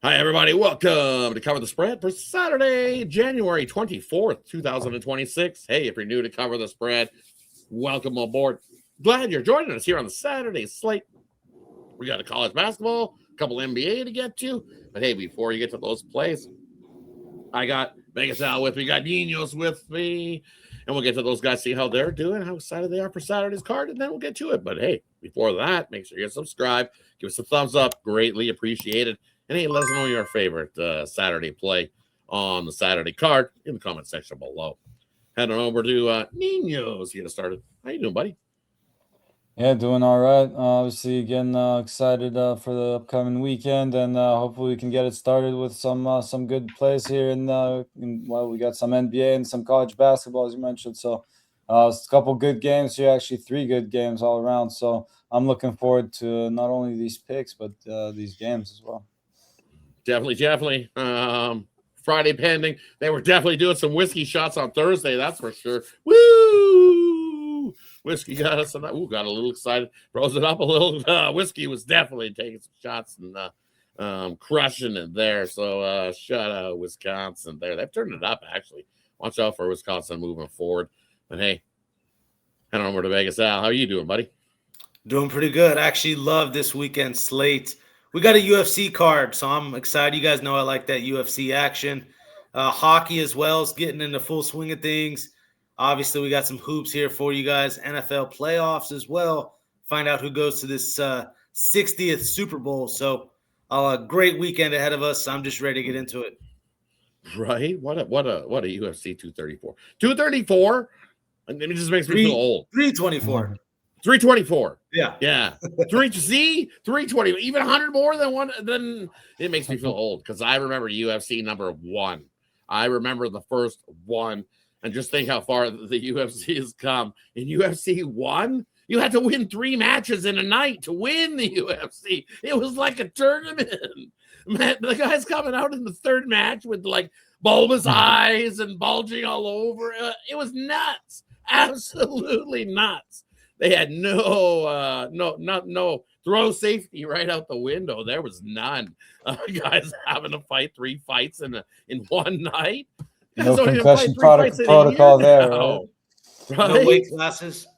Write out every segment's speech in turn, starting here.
Hi, everybody. Welcome to Cover the Spread for Saturday, January 24th, 2026. Hey, if you're new to Cover the Spread, welcome aboard. Glad you're joining us here on the Saturday slate. We got a college basketball, a couple NBA to get to. But hey, before you get to those plays, I got Vegas Al with me, got Ninos with me, and we'll get to those guys, see how they're doing, how excited they are for Saturday's card, and then we'll get to it. But hey, before that, make sure you subscribe, give us a thumbs up, greatly appreciated. And hey, let us know your favorite Saturday play on the Saturday card in the comment section below. Head on over to Ninos to get us started. How you doing, buddy? Yeah, doing all right. Obviously, getting excited for the upcoming weekend, and hopefully we can get it started with some good plays here. Well, we got some NBA and some college basketball, as you mentioned. So, it's a couple good games here. Actually, three good games all around. So, I'm looking forward to not only these picks but these games as well. Definitely. Friday pending. They were definitely doing some whiskey shots on Thursday, that's for sure. Woo! Whiskey got us, and got a little excited. Froze it up a little. Whiskey was definitely taking some shots and crushing it there. So shout out Wisconsin there. They've turned it up, actually. Watch out for Wisconsin moving forward. But hey, head on over to Vegas. Al, how are you doing, buddy? Doing pretty good. I actually love this weekend slate. We got a UFC card, so I'm excited. You guys know I like that UFC action. Hockey as well is getting in the full swing of things. Obviously, we got some hoops here for you guys. NFL playoffs as well. Find out who goes to this 60th Super Bowl. So a great weekend ahead of us. I'm just ready to get into it. Right? What a UFC 234. 234? It just makes me feel old. 324. 324. Yeah. Yeah. 320. Even 100 more than one. Then it makes me feel old because I remember UFC number 1. I remember the first one. And just think how far the UFC has come. In UFC 1, you had to win 3 matches in a night to win the UFC. It was like a tournament. Man, the guy's coming out in the third match with like bulbous eyes and bulging all over. It was nuts. Absolutely nuts. They had no throw safety right out the window. There was none. Guys having to fight 3 fights in one night. No concussion protocol there, right? No weight classes.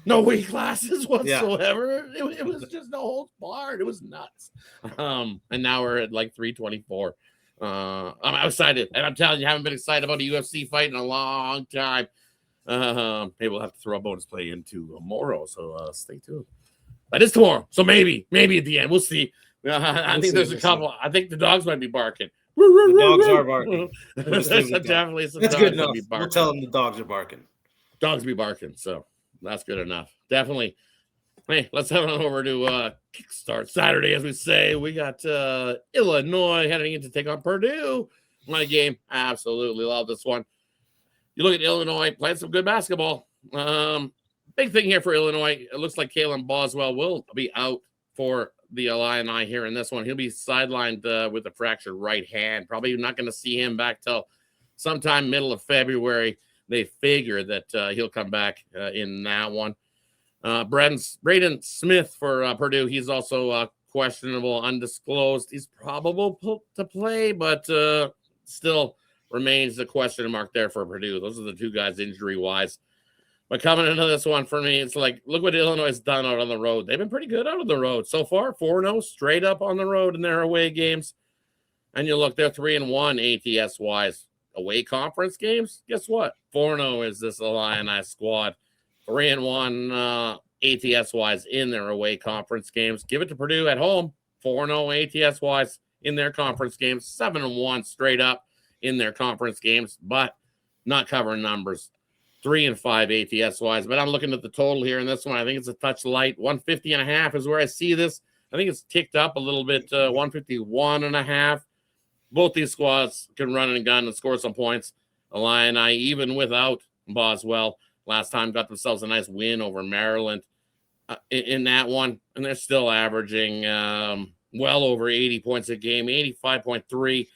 No weight classes whatsoever. Yeah. It was just no holds barred. It was nuts. And now we're at like 324. I'm excited, and I'm telling you, I haven't been excited about a UFC fight in a long time. Maybe we'll have to throw a bonus play into tomorrow, so stay tuned. That is tomorrow, so maybe at the end we'll see. I think there's a couple. I think the dogs might be barking. The dogs are barking. There's definitely some that's dogs good enough. Be barking. We'll tell them the dogs are barking. Dogs be barking, so that's good enough. Definitely. Hey, let's head on over to Kickstart Saturday, as we say. We got Illinois heading in to take on Purdue. My game. Absolutely love this one. You look at Illinois playing some good basketball. Big thing here for Illinois. It looks like Kalen Boswell will be out for the Illini here in this one. He'll be sidelined with a fractured right hand. Probably not going to see him back till sometime middle of February. They figure that he'll come back in that one. Braden Smith for Purdue. He's also questionable, undisclosed. He's probable to play, but still remains a question mark there for Purdue. Those are the 2 guys injury-wise. But coming into this one for me, it's like, look what Illinois has done out on the road. They've been pretty good out on the road so far. 4-0 straight up on the road in their away games. And you look, they're 3-1 ATS-wise. Away conference games, guess what? 4-0 is this Illini squad. 3-1 ATS-wise in their away conference games. Give it to Purdue at home. 4-0 ATS-wise in their conference games. 7-1 straight up in their conference games, but not covering numbers. 3-5 ATS-wise, but I'm looking at the total here in this one. I think it's a touch light. 150.5 is where I see this. I think it's ticked up a little bit, 151.5. Both these squads can run and gun and score some points. Illini, even without Boswell, last time got themselves a nice win over Maryland in that one, and they're still averaging well over 80 points a game, 85.3.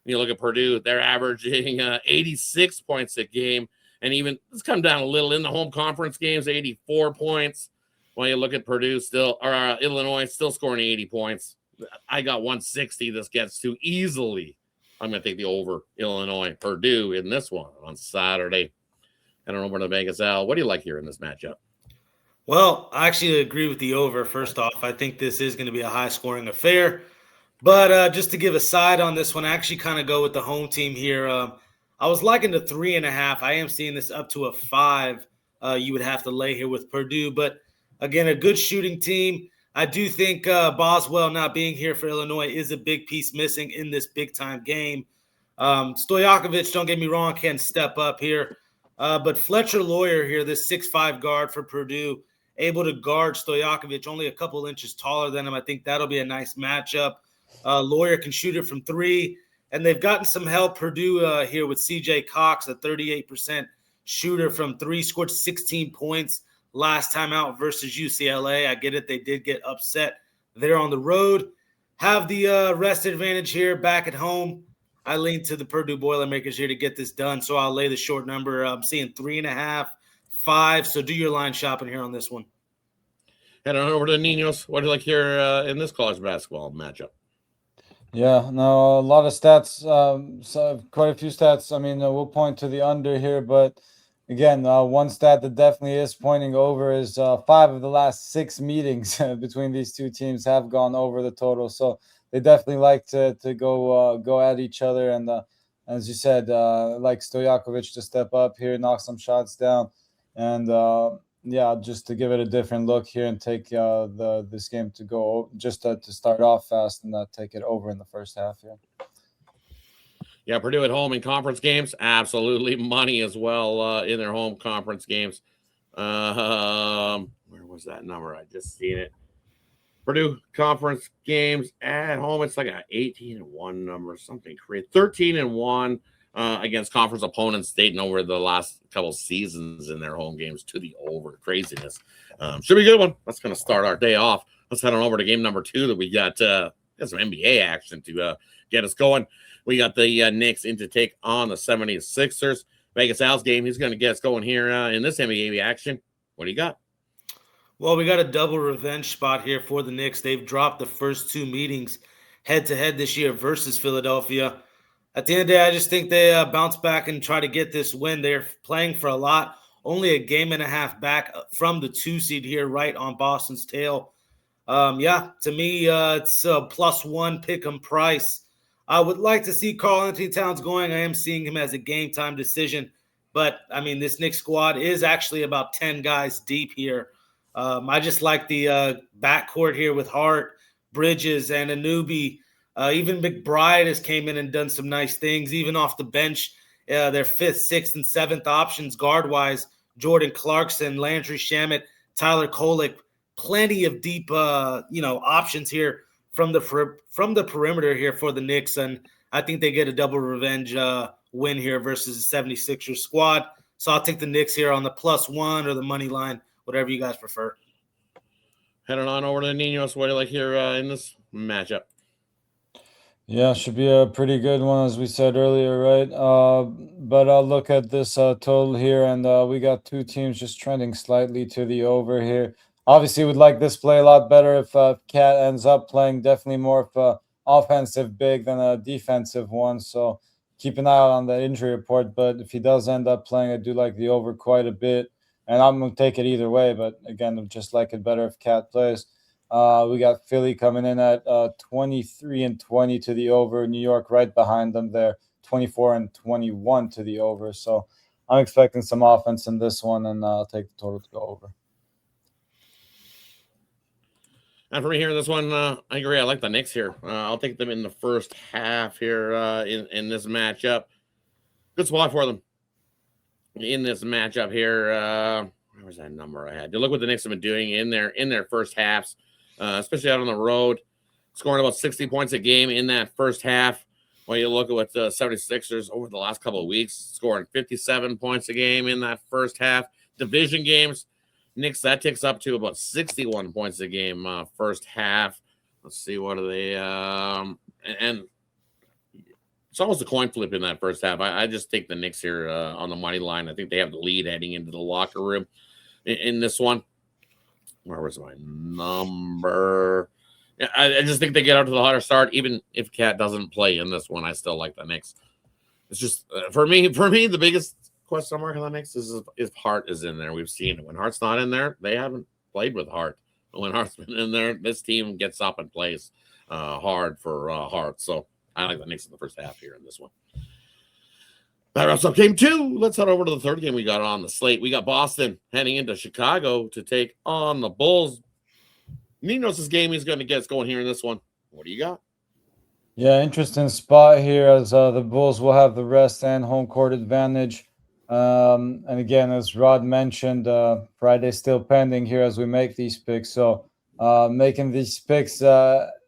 You look at Purdue, they're averaging 86 points a game. And even it's come down a little in the home conference games, 84 points. While you look at Purdue still, or Illinois still scoring 80 points. I got 160 this gets to easily. I'm going to take the over Illinois, Purdue in this one on Saturday. I don't know where to Vegas. Al, what do you like here in this matchup? Well, I actually agree with the over. First off, I think this is going to be a high-scoring affair. But just to give a side on this one, I actually kind of go with the home team here. I was liking the 3.5. I am seeing this up to a 5. You would have to lay here with Purdue. But, again, a good shooting team. I do think Boswell not being here for Illinois is a big piece missing in this big-time game. Stojakovic, don't get me wrong, can step up here. But Fletcher Lawyer here, this 6'5 guard for Purdue, able to guard Stojakovic, only a couple inches taller than him. I think that'll be a nice matchup. Lawyer can shoot it from 3. And they've gotten some help, Purdue, here with C.J. Cox, a 38% shooter from 3, scored 16 points last time out versus UCLA. I get it. They did get upset there on the road. Have the rest advantage here back at home. I lean to the Purdue Boilermakers here to get this done, so I'll lay the short number. I'm seeing 3.5, 5. So do your line shopping here on this one. Head on over to Ninos. What do you like here in this college basketball matchup? Yeah, no, a lot of stats, so quite a few stats. I mean, we'll point to the under here, but again, one stat that definitely is pointing over is 5 of the last 6 meetings between these two teams have gone over the total. So they definitely like to go at each other. And as you said, like Stojakovic to step up here, knock some shots down, and yeah, just to give it a different look here and take this game to go just to start off fast and take it over in the first half here. Yeah, Purdue at home in conference games, absolutely money as well in their home conference games. Where was that number? I just seen it. Purdue conference games at home, it's like an 18-1 number, something crazy. 13-1 against conference opponents dating over the last couple seasons in their home games to the over. Craziness. Should be a good one. That's going to start our day off. Let's head on over to game number 2 that we got some NBA action to get us going. We got the Knicks in to take on the 76ers. Vegas Al's game. He's going to get us going here in this NBA action. What do you got? Well, we got a double revenge spot here for the Knicks. They've dropped the first 2 meetings head-to-head this year versus Philadelphia. At the end of the day, I just think they bounce back and try to get this win. They're playing for a lot. Only a game and a half back from the 2 seed here, right on Boston's tail. Yeah, to me, it's a +1 pick-em price. I would like to see Karl Anthony Towns going. I am seeing him as a game-time decision. But, I mean, this Knicks squad is actually about 10 guys deep here. I just like the backcourt here with Hart, Bridges, and Anunoby. Even McBride has came in and done some nice things. Even off the bench, their 5th, 6th, and 7th options guard-wise, Jordan Clarkson, Landry Shamet, Tyler Kolek, plenty of deep options here from the perimeter here for the Knicks, and I think they get a double revenge win here versus the 76ers squad. So I'll take the Knicks here on the +1 or the money line, whatever you guys prefer. Heading on over to the Ninos. What do you like here in this matchup? Yeah, should be a pretty good one, as we said earlier, right? But I'll look at this total here, and we got 2 teams just trending slightly to the over here. Obviously, would like this play a lot better if Cat ends up playing definitely more of an offensive big than a defensive one. So keep an eye out on the injury report. But if he does end up playing, I do like the over quite a bit. And I'm going to take it either way. But again, I just like it better if Cat plays. We got Philly coming in at 23-20 to the over. New York right behind them there, 24-21 to the over. So I'm expecting some offense in this one, and I'll take the total to go over. And for me here in this one, I agree. I like the Knicks here. I'll take them in the first half here in this matchup. Good spot for them in this matchup here. Where was that number I had? You look what the Knicks have been doing in their first halves, especially out on the road, scoring about 60 points a game in that first half. When you look at what the 76ers over the last couple of weeks, scoring 57 points a game in that first half. Division games, Knicks, that ticks up to about 61 points a game first half. Let's see, what are they? And it's almost a coin flip in that first half. I just take the Knicks here on the money line. I think they have the lead heading into the locker room in this one. Where was my number? I just think they get out to the hotter start. Even if Cat doesn't play in this one, I still like the Knicks. It's just for me, the biggest question mark on the Knicks is if Hart is in there. We've seen it. When Hart's not in there, they haven't played with Hart. But when Hart's been in there, this team gets up and plays hard for Hart. So I like the Knicks in the first half here in this one. That wraps up game 2. Let's head over to the third game we got on the slate. We got Boston heading into Chicago to take on the Bulls. Ninos' game he's going to get going here in this one. What do you got? Yeah, interesting spot here as the Bulls will have the rest and home court advantage. And again, as Rod mentioned, Friday's still pending here as we make these picks. So making these picks,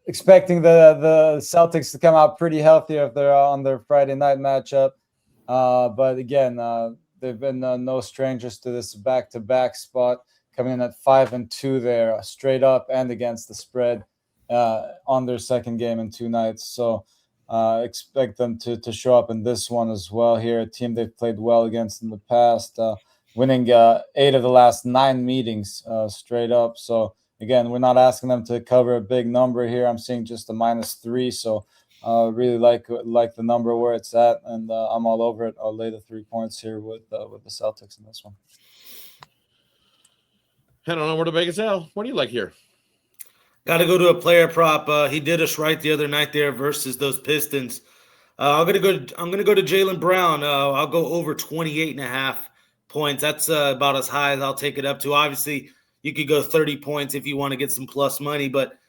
expecting the Celtics to come out pretty healthy if they're on their Friday night matchup. But again, they've been no strangers to this back-to-back spot, coming in at 5-2 there, straight up and against the spread on their second game in 2 nights. So expect them to show up in this one as well here, a team they've played well against in the past, winning 8 of the last 9 meetings straight up. So again, we're not asking them to cover a big number here. I'm seeing just a -3, so really like the number where it's at, and I'm all over it. I'll lay the 3 points here with the Celtics in this one. Head on over to Vegas. Al, what do you like here? Got to go to a player prop. He did us right the other night there versus those Pistons. I'm gonna go to Jaylen Brown. I'll go over 28.5 points. That's about as high as I'll take it up to. Obviously, you could go 30 points if you want to get some plus money, but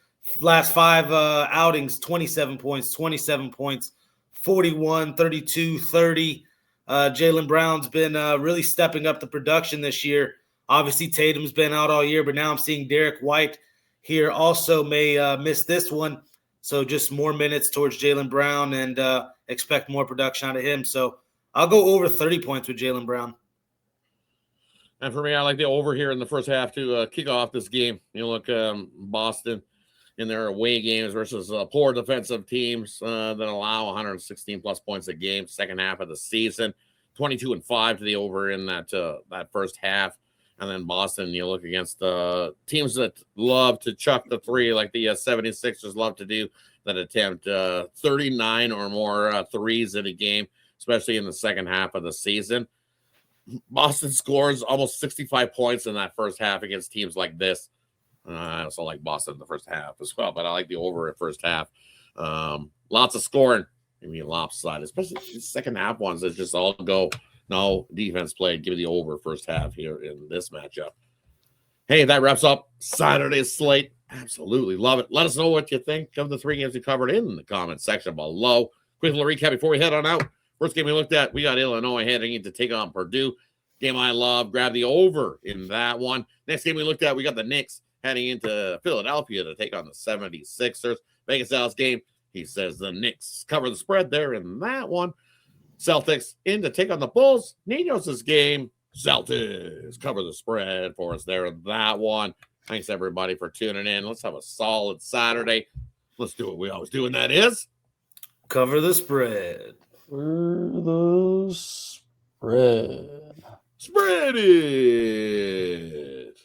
last 5 outings, 27 points, 41, 32, 30. Jaylen Brown's been really stepping up the production this year. Obviously, Tatum's been out all year, but now I'm seeing Derek White here also may miss this one. So just more minutes towards Jaylen Brown and expect more production out of him. So I'll go over 30 points with Jaylen Brown. And for me, I like the over here in the first half to kick off this game. You look Boston in their away games versus poor defensive teams that allow 116 plus points a game. Second half of the season, 22-5 to the over in that first half. And then Boston, you look against teams that love to chuck the 3 like the 76ers love to do, that attempt 39 or more threes in a game, especially in the second half of the season. Boston scores almost 65 points in that first half against teams like this. I also like Boston in the first half as well, but I like the over at first half. Lots of scoring. I mean, lopsided, especially the second half ones that just all go. No defense played. Give me the over first half here in this matchup. Hey, that wraps up Saturday's slate. Absolutely love it. Let us know what you think of the 3 games we covered in the comment section below. Quick little recap before we head on out. First game we looked at, we got Illinois heading in to take on Purdue. Game I love. Grab the over in that one. Next game we looked at, we got the Knicks heading into Philadelphia to take on the 76ers. Vegas Dallas game, he says the Knicks cover the spread there in that one. Celtics in to take on the Bulls. Ninos' game, Celtics cover the spread for us there in that one. Thanks, everybody, for tuning in. Let's have a solid Saturday. Let's do what we always do, and that is cover the spread. For the spread. Spread it.